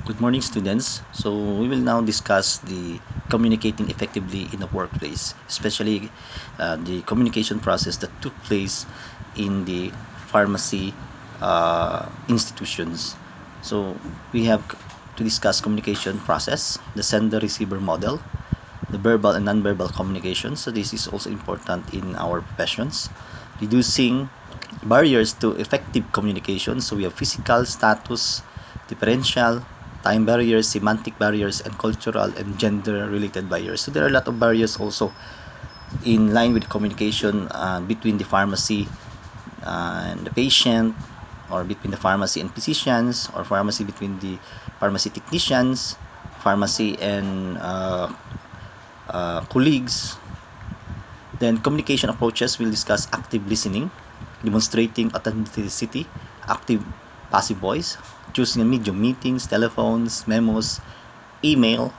Good morning, students. So we will now discuss the communicating effectively in a workplace, especially the communication process that took place in the pharmacy institutions. So we have to discuss communication process, the sender-receiver model, the verbal and nonverbal communication. So this is also important in our professions. Reducing barriers to effective communication. So we have physical, status, differential, time barriers, semantic barriers, and cultural and gender-related barriers. So there are a lot of barriers also in line with communication between the pharmacy and the patient, or between the pharmacy and physicians, or pharmacy between the pharmacy technicians, pharmacy and colleagues. Then communication approaches will discuss active listening, demonstrating authenticity, active passive voice, choosing a medium, meetings, telephones, memos, email,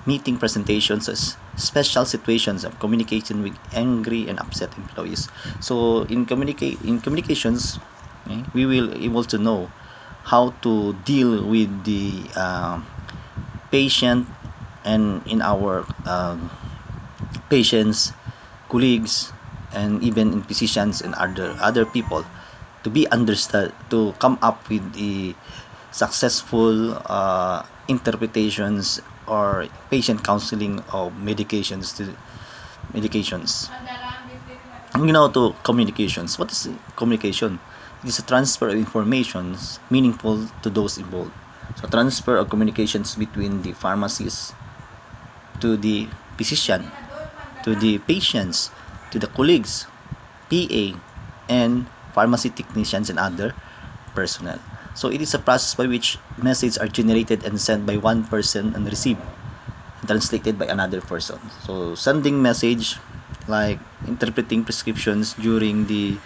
meeting presentations as special situations of communication with angry and upset employees. So in communications, we will able to know how to deal with the patient and in our patients, colleagues, and even in physicians and other people to be understood, to come up with the successful interpretations or patient counseling of medications. To communications. What is communication? It is a transfer of information meaningful to those involved. So transfer of communications between the pharmacist to the physician, to the patients, to the colleagues, PA, and pharmacy technicians and other personnel. So it is a process by which messages are generated and sent by one person and received and translated by another person. So sending message, like interpreting prescriptions during the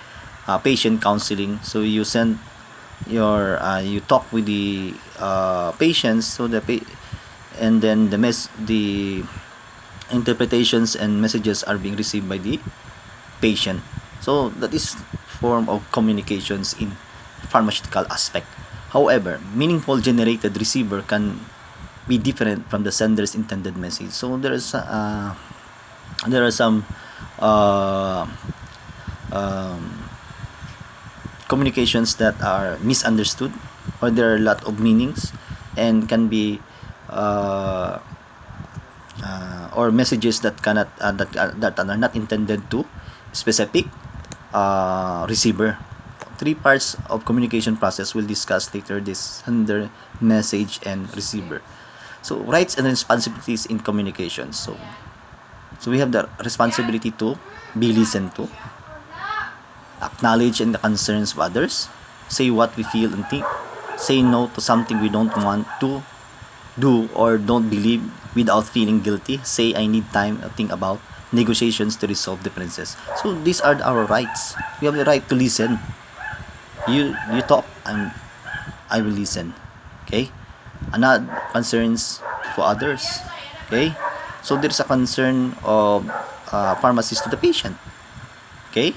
patient counseling. So you send you talk with the patients, so and then the interpretations and messages are being received by the patient. So that is form of communications in pharmaceutical aspect. However, meaningful generated receiver can be different from the sender's intended message. So there are some uh, um, communications that are misunderstood, or there are a lot of meanings and can be uh, or messages that cannot that are not intended to specific receiver. Three parts of communication process we'll discuss later: this sender, message, and receiver. So rights and responsibilities in communication. So we have the responsibility to be listened to, acknowledge and the concerns of others, say what we feel and think, say no to something we don't want to do or don't believe without feeling guilty, say I need time to think about negotiations to resolve differences. So these are our rights. We have the right to listen. You talk and I will listen. Okay? Another concerns for others. Okay? So there's a concern of pharmacist to the patient. Okay?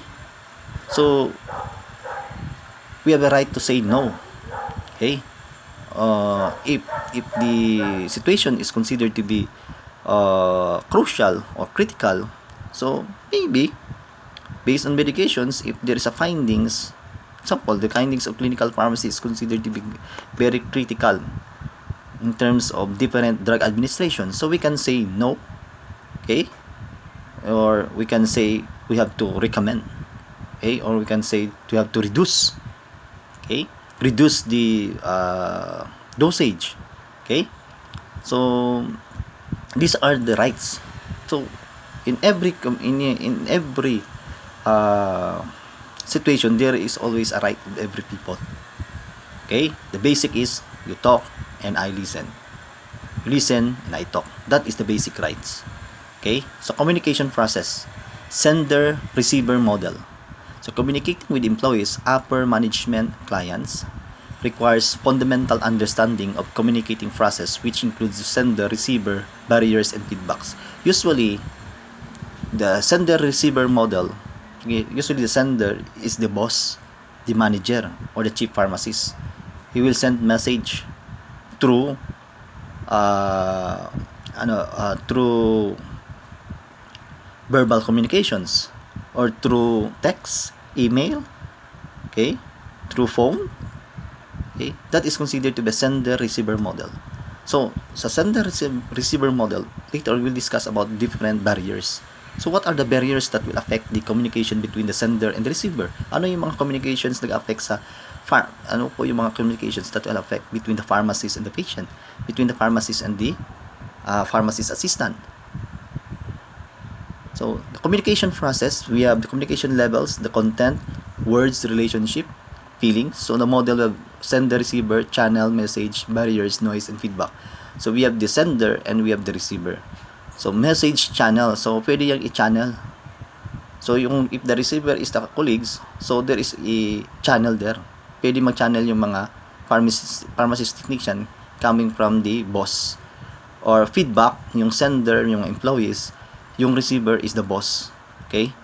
So we have a right to say no. Okay? If the situation is considered to be crucial or critical, so maybe based on medications, if there is a findings, example, the findings of clinical pharmacy is considered to be very critical in terms of different drug administration, so we can say no. Okay? Or we can say we have to recommend. Okay? Or we can say we have to reduce. Okay? Reduce the dosage. Okay? So these are the rights. So in every situation, there is always a right of every people. Okay? The basic is you talk and I listen. You listen and I talk. That is the basic rights. Okay? So communication process. Sender receiver model. So communicating with employees, upper management, clients requires fundamental understanding of communicating process, which includes the sender receiver barriers and feedbacks. Usually the sender receiver model, usually the sender is the boss, the manager, or the chief pharmacist. He will send message through through verbal communications or through text, email, okay, through phone. Okay, that is considered to be sender-receiver model. So, sa sender-receiver model, later we'll discuss about different barriers. So, what are the barriers that will affect the communication between the sender and the receiver? Ano yung mga communications nag-affect sa ano po yung mga communications that will affect between the pharmacist and the patient, between the pharmacist and the pharmacist assistant? So, the communication process, we have the communication levels, the content, words, relationship, feelings. So, the model of sender, receiver, channel, message, barriers, noise, and feedback. So, we have the sender and we have the receiver. So, message channel. So, pwede yung i-channel. So, if the receiver is the colleagues, so there is a channel there. Pwede mag-channel yung mga pharmacist technician coming from the boss. Or feedback, yung sender, yung employees, yung receiver is the boss. Okay?